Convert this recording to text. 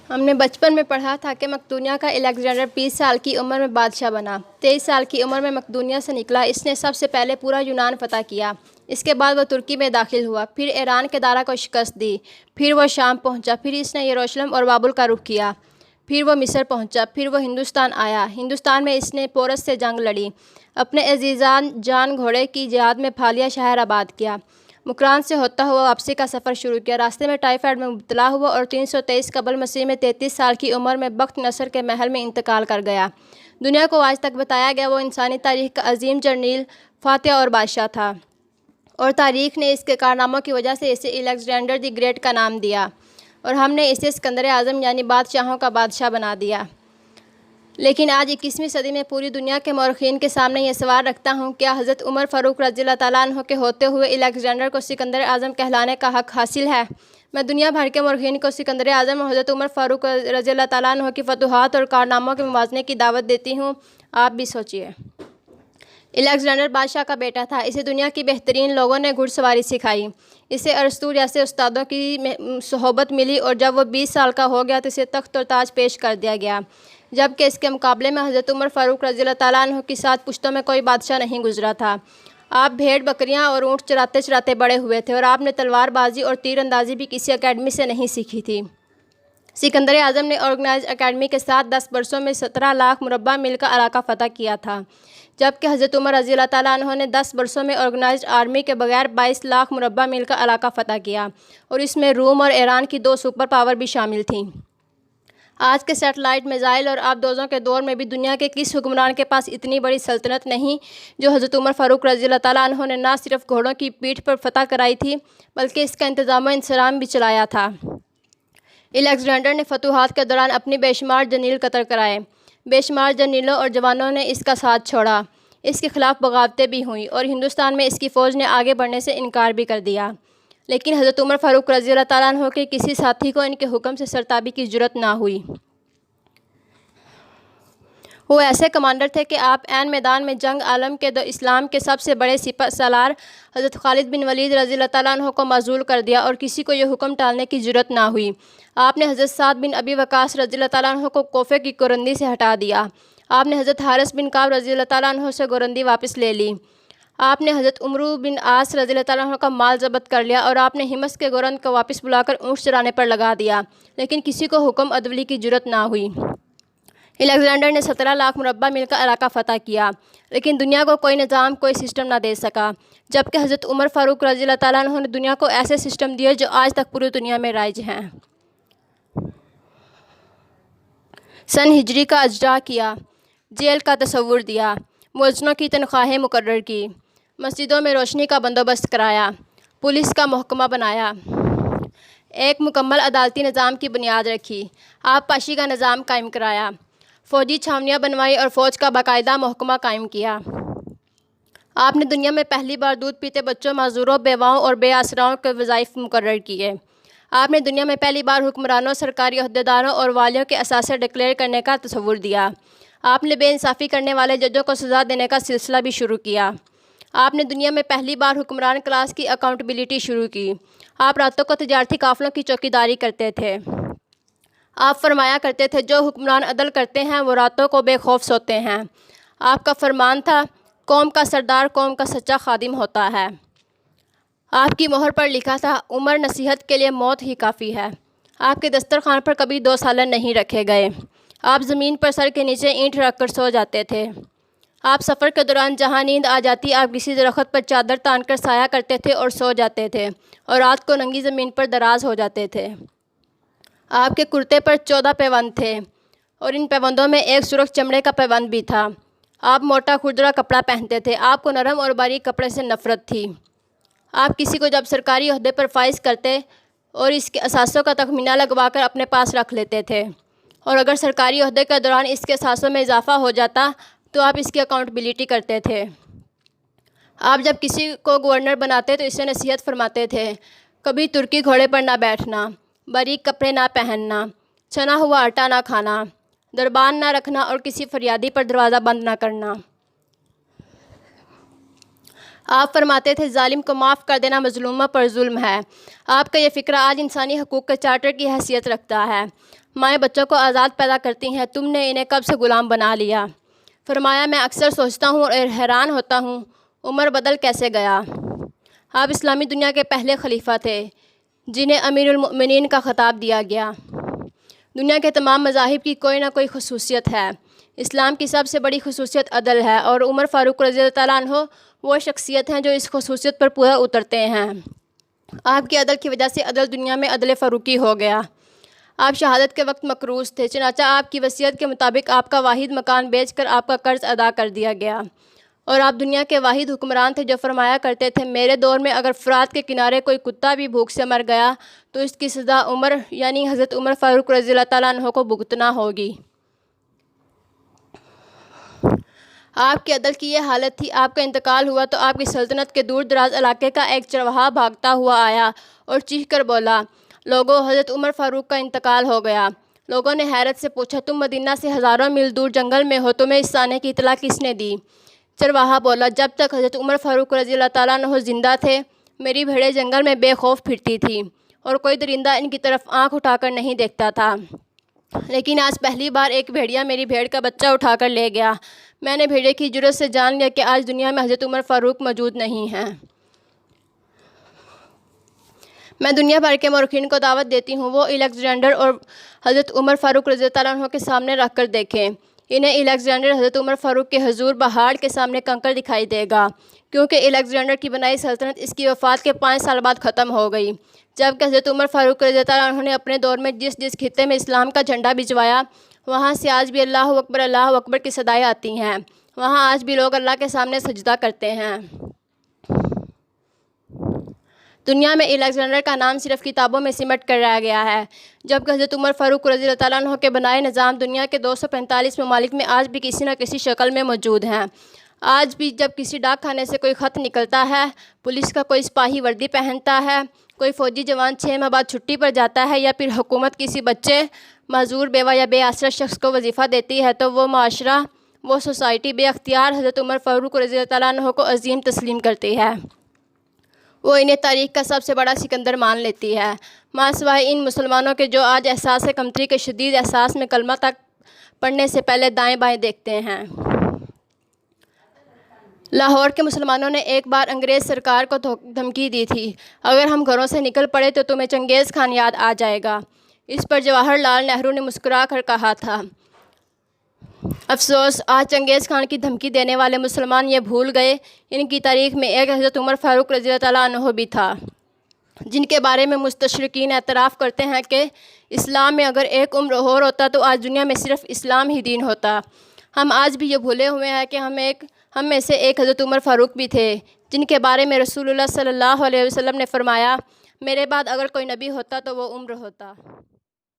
ہم نے بچپن میں پڑھا تھا کہ مقدونیہ کا الیگزینڈر 20 سال کی عمر میں بادشاہ بنا۔ 23 سال کی عمر میں مقدونیہ سے نکلا۔ اس نے سب سے پہلے پورا یونان فتح کیا۔ اس کے بعد وہ ترکی میں داخل ہوا، پھر ایران کے دارا کو شکست دی، پھر وہ شام پہنچا، پھر اس نے یروشلم اور بابل کا رخ کیا، پھر وہ مصر پہنچا، پھر وہ ہندوستان آیا۔ ہندوستان میں اس نے پورس سے جنگ لڑی، اپنے عزیزان جان گھوڑے کی جہاد میں پھالیا شہر آباد کیا، مکران سے ہوتا ہوا واپسی کا سفر شروع کیا، راستے میں ٹائیفائڈ میں مبتلا ہوا اور 323 قبل مسیح میں 33 سال کی عمر میں بخت نصر کے محل میں انتقال کر گیا۔ دنیا کو آج تک بتایا گیا وہ انسانی تاریخ کا عظیم جرنیل، فاتح اور بادشاہ تھا، اور تاریخ نے اس کے کارناموں کی وجہ سے اسے الیگزینڈر دی گریٹ کا نام دیا، اور ہم نے اسے اسکندر اعظم یعنی بادشاہوں کا بادشاہ بنا دیا۔ لیکن آج 21ویں صدی میں پوری دنیا کے مورخین کے سامنے یہ سوال رکھتا ہوں، کیا حضرت عمر فاروق رضی اللہ تعالیٰ عنہ کے ہوتے ہوئے الیگزینڈر کو سکندر اعظم کہلانے کا حق حاصل ہے؟ میں دنیا بھر کے مورخین کو سکندر اعظم اور حضرت عمر فاروق رضی اللہ تعالیٰ عنہ کی فتوحات اور کارناموں کے موازنے کی دعوت دیتی ہوں۔ آپ بھی سوچئے۔ الیگزینڈر بادشاہ کا بیٹا تھا۔ اسے دنیا کی بہترین لوگوں نے گھڑ سواری سکھائی۔ اسے ارسطو جیسے استادوں کی صحبت ملی، اور جب وہ 20 سال کا ہو گیا تو اسے تخت اور تاج پیش کر دیا گیا، جبکہ اس کے مقابلے میں حضرت عمر فاروق رضی اللہ تعالیٰ عنہ کی 7 پشتوں میں کوئی بادشاہ نہیں گزرا تھا۔ آپ بھیڑ بکریاں اور اونٹ چراتے چراتے بڑے ہوئے تھے، اور آپ نے تلوار بازی اور تیر اندازی بھی کسی اکیڈمی سے نہیں سیکھی تھی۔ سکندر اعظم نے آرگنائزڈ اکیڈمی کے ساتھ 10 برسوں میں 17 لاکھ مربع میل کا علاقہ فتح کیا تھا، جبکہ حضرت عمر رضی اللہ تعالیٰ عنہ نے 10 برسوں میں آرگنائزڈ آرمی کے بغیر 22 لاکھ مربع میل کا علاقہ فتح کیا، اور اس میں روم اور ایران کی 2 سپر پاور بھی شامل تھیں۔ آج کے سیٹلائٹ میزائل اور آبدوزوں کے دور میں بھی دنیا کے کس حکمران کے پاس اتنی بڑی سلطنت نہیں جو حضرت عمر فاروق رضی اللہ تعالیٰ عنہ نے نہ صرف گھوڑوں کی پیٹھ پر فتح کرائی تھی بلکہ اس کا انتظام و انصرام بھی چلایا تھا۔ الیگزینڈر نے فتوحات کے دوران اپنی بے شمار جنرل قتل کرائے۔ بے شمار جنرلوں اور جوانوں نے اس کا ساتھ چھوڑا، اس کے خلاف بغاوتیں بھی ہوئیں، اور ہندوستان میں اس کی فوج نے آگے بڑھنے سے انکار بھی کر دیا، لیکن حضرت عمر فاروق رضی اللہ تعالیٰ عنہ کے کسی ساتھی کو ان کے حکم سے سرتابی کی جرأت نہ ہوئی۔ وہ ایسے کمانڈر تھے کہ آپ عین میدان میں جنگ عالم کے اسلام کے سب سے بڑے سپہ سالار حضرت خالد بن ولید رضی اللہ تعالیٰ عنہ کو معزول کر دیا، اور کسی کو یہ حکم ٹالنے کی جرأت نہ ہوئی۔ آپ نے حضرت سعد بن ابی وقاص رضی اللہ تعالیٰ عنہ کو کوفے کی گورنری سے ہٹا دیا۔ آپ نے حضرت حارث بن کعب رضی اللہ تعالیٰ عنہ سے گورنری واپس لے لی۔ آپ نے حضرت عمرو بن عاص رضی اللہ تعالیٰ عنہ کا مال ضبط کر لیا، اور آپ نے حمص کے گورنر کو واپس بلا کر اونٹ چرانے پر لگا دیا، لیکن کسی کو حکم عدولی کی جرأت نہ ہوئی۔ الیگزینڈر نے 17 لاکھ مربع میل کا علاقہ فتح کیا، لیکن دنیا کو کوئی نظام، کوئی سسٹم نہ دے سکا، جبکہ حضرت عمر فاروق رضی اللہ تعالیٰ عنہ نے دنیا کو ایسے سسٹم دیے جو آج تک پوری دنیا میں رائج ہیں۔ سن ہجری کا اجرا کیا، جیل کا تصور دیا، مؤذنوں کی تنخواہیں مقرر کی، مسجدوں میں روشنی کا بندوبست کرایا، پولیس کا محکمہ بنایا، ایک مکمل عدالتی نظام کی بنیاد رکھی، آبپاشی کا نظام قائم کرایا، فوجی چھاونیاں بنوائی اور فوج کا باقاعدہ محکمہ قائم کیا۔ آپ نے دنیا میں پہلی بار دودھ پیتے بچوں، معذوروں، بیواؤں اور بے آسراؤں کے وظائف مقرر کیے۔ آپ نے دنیا میں پہلی بار حکمرانوں، سرکاری عہدیداروں اور والیوں کے اثاثے ڈکلیئر کرنے کا تصور دیا۔ آپ نے بے انصافی کرنے والے ججوں کو سزا دینے کا سلسلہ بھی شروع کیا۔ آپ نے دنیا میں پہلی بار حکمران کلاس کی اکاؤنٹیبلٹی شروع کی۔ آپ راتوں کو تجارتی قافلوں کی چوکیداری کرتے تھے۔ آپ فرمایا کرتے تھے، جو حکمران عدل کرتے ہیں وہ راتوں کو بے خوف سوتے ہیں۔ آپ کا فرمان تھا، قوم کا سردار قوم کا سچا خادم ہوتا ہے۔ آپ کی مہر پر لکھا تھا، عمر نصیحت کے لیے موت ہی کافی ہے۔ آپ کے دسترخوان پر کبھی 2 سالن نہیں رکھے گئے۔ آپ زمین پر سر کے نیچے اینٹ رکھ کر سو جاتے تھے۔ آپ سفر کے دوران جہاں نیند آ جاتی آپ کسی درخت پر چادر تان کر سایہ کرتے تھے اور سو جاتے تھے، اور رات کو ننگی زمین پر دراز ہو جاتے تھے۔ آپ کے کرتے پر 14 پیوند تھے، اور ان پیوندوں میں ایک سرخ چمڑے کا پیوند بھی تھا۔ آپ موٹا کھردرا کپڑا پہنتے تھے۔ آپ کو نرم اور باریک کپڑے سے نفرت تھی۔ آپ کسی کو جب سرکاری عہدے پر فائز کرتے اور اس کے اثاثوں کا تخمینہ لگوا کر اپنے پاس رکھ لیتے تھے، اور اگر سرکاری عہدے کے دوران اس کے اثاثوں میں اضافہ ہو جاتا تو آپ اس کی اکاؤنٹیبلٹی کرتے تھے۔ آپ جب کسی کو گورنر بناتے تو اس سے نصیحت فرماتے تھے، کبھی ترکی گھوڑے پر نہ بیٹھنا، باریک کپڑے نہ پہننا، چھنا ہوا آٹا نہ کھانا، دربان نہ رکھنا اور کسی فریادی پر دروازہ بند نہ کرنا۔ آپ فرماتے تھے ظالم کو معاف کر دینا مظلومہ پر ظلم ہے۔ آپ کا یہ فکرہ آج انسانی حقوق کے چارٹر کی حیثیت رکھتا ہے۔ مائیں بچوں کو آزاد پیدا کرتی ہیں، تم نے انہیں کب سے غلام بنا لیا؟ فرمایا میں اکثر سوچتا ہوں اور حیران ہوتا ہوں عمر بدل کیسے گیا۔ آپ اسلامی دنیا کے پہلے خلیفہ تھے جنہیں امیر المؤمنین کا خطاب دیا گیا۔ دنیا کے تمام مذاہب کی کوئی نہ کوئی خصوصیت ہے، اسلام کی سب سے بڑی خصوصیت عدل ہے، اور عمر فاروق رضی اللہ تعالیٰ عنہ وہ شخصیت ہیں جو اس خصوصیت پر پورا اترتے ہیں۔ آپ کی عدل کی وجہ سے عدل دنیا میں عدل فاروقی ہو گیا۔ آپ شہادت کے وقت مقروض تھے، چنانچہ آپ کی وصیت کے مطابق آپ کا واحد مکان بیچ کر آپ کا قرض ادا کر دیا گیا، اور آپ دنیا کے واحد حکمران تھے جو فرمایا کرتے تھے میرے دور میں اگر فرات کے کنارے کوئی کتا بھی بھوک سے مر گیا تو اس کی سزا عمر یعنی حضرت عمر فاروق رضی اللہ تعالیٰ عنہ کو بھگتنا ہوگی۔ آپ کے عدل کی یہ حالت تھی، آپ کا انتقال ہوا تو آپ کی سلطنت کے دور دراز علاقے کا ایک چرواہا بھاگتا ہوا آیا اور چیخ کر بولا لوگو حضرت عمر فاروق کا انتقال ہو گیا۔ لوگوں نے حیرت سے پوچھا تم مدینہ سے ہزاروں میل دور جنگل میں ہو، تمہیں اس آنے کی اطلاع کس نے دی؟ چرواہا بولا جب تک حضرت عمر فاروق رضی اللہ تعالیٰ عنہ زندہ تھے میری بھیڑیں جنگل میں بے خوف پھرتی تھی اور کوئی درندہ ان کی طرف آنکھ اٹھا کر نہیں دیکھتا تھا، لیکن آج پہلی بار ایک بھیڑیا میری بھیڑ کا بچہ اٹھا کر لے گیا۔ میں نے بھیڑے کی جرات سے جان لیا کہ آج دنیا میں حضرت عمر فاروق موجود نہیں ہیں۔ میں دنیا بھر کے مورخین کو دعوت دیتی ہوں وہ الیگزینڈر اور حضرت عمر فاروق رضی اللہ تعالیٰ عنہ کے سامنے رکھ کر دیکھیں۔ انہیں الیگزینڈر حضرت عمر فاروق کے حضور پہاڑ کے سامنے کنکر دکھائی دے گا، کیونکہ الیگزینڈر کی بنائی سلطنت اس کی وفات کے 5 سال بعد ختم ہو گئی، جبکہ حضرت عمر فاروق رضی اللہ تعالیٰ عنہ نے اپنے دور میں جس خطے میں اسلام کا جھنڈا بھجوایا وہاں سے آج بھی اللہ اکبر کی صدائیں آتی ہیں، وہاں آج بھی لوگ اللہ کے سامنے سجدہ کرتے ہیں۔ دنیا میں الیگزینڈر کا نام صرف کتابوں میں سمٹ کر رہ گیا ہے، جبکہ حضرت عمر فاروق رضی اللہ تعالیٰ عنہ کے بنائے نظام دنیا کے 245 ممالک میں آج بھی کسی نہ کسی شکل میں موجود ہیں۔ آج بھی جب کسی ڈاک خانے سے کوئی خط نکلتا ہے، پولیس کا کوئی سپاہی وردی پہنتا ہے، کوئی فوجی جوان 6 ماہ بعد چھٹی پر جاتا ہے، یا پھر حکومت کسی بچے، معذور، بیوہ یا بے آسرا شخص کو وظیفہ دیتی ہے، تو وہ معاشرہ، وہ سوسائٹی بے اختیار حضرت عمر فاروق رضی اللہ تعالیٰ عنہ کو عظیم تسلیم کرتی ہے۔ وہ انہیں تاریخ کا سب سے بڑا سکندر مان لیتی ہے، ماں سوائے ان مسلمانوں کے جو آج احساس کمتری کے شدید احساس میں کلمہ تک پڑھنے سے پہلے دائیں بائیں دیکھتے ہیں۔ لاہور کے مسلمانوں نے ایک بار انگریز سرکار کو دھمکی دی تھی اگر ہم گھروں سے نکل پڑے تو تمہیں چنگیز خان یاد آ جائے گا۔ اس پر جواہر لال نہرو نے مسکرا کر کہا تھا افسوس آج چنگیز خان کی دھمکی دینے والے مسلمان یہ بھول گئے ان کی تاریخ میں ایک حضرت عمر فاروق رضی اللہ تعالیٰ عنہ بھی تھا، جن کے بارے میں مستشرقین اعتراف کرتے ہیں کہ اسلام میں اگر ایک عمر اور ہوتا تو آج دنیا میں صرف اسلام ہی دین ہوتا۔ ہم آج بھی یہ بھولے ہوئے ہیں کہ ہم میں سے ایک حضرت عمر فاروق بھی تھے، جن کے بارے میں رسول اللہ صلی اللہ علیہ وسلم نے فرمایا میرے بعد اگر کوئی نبی ہوتا تو وہ عمر ہوتا۔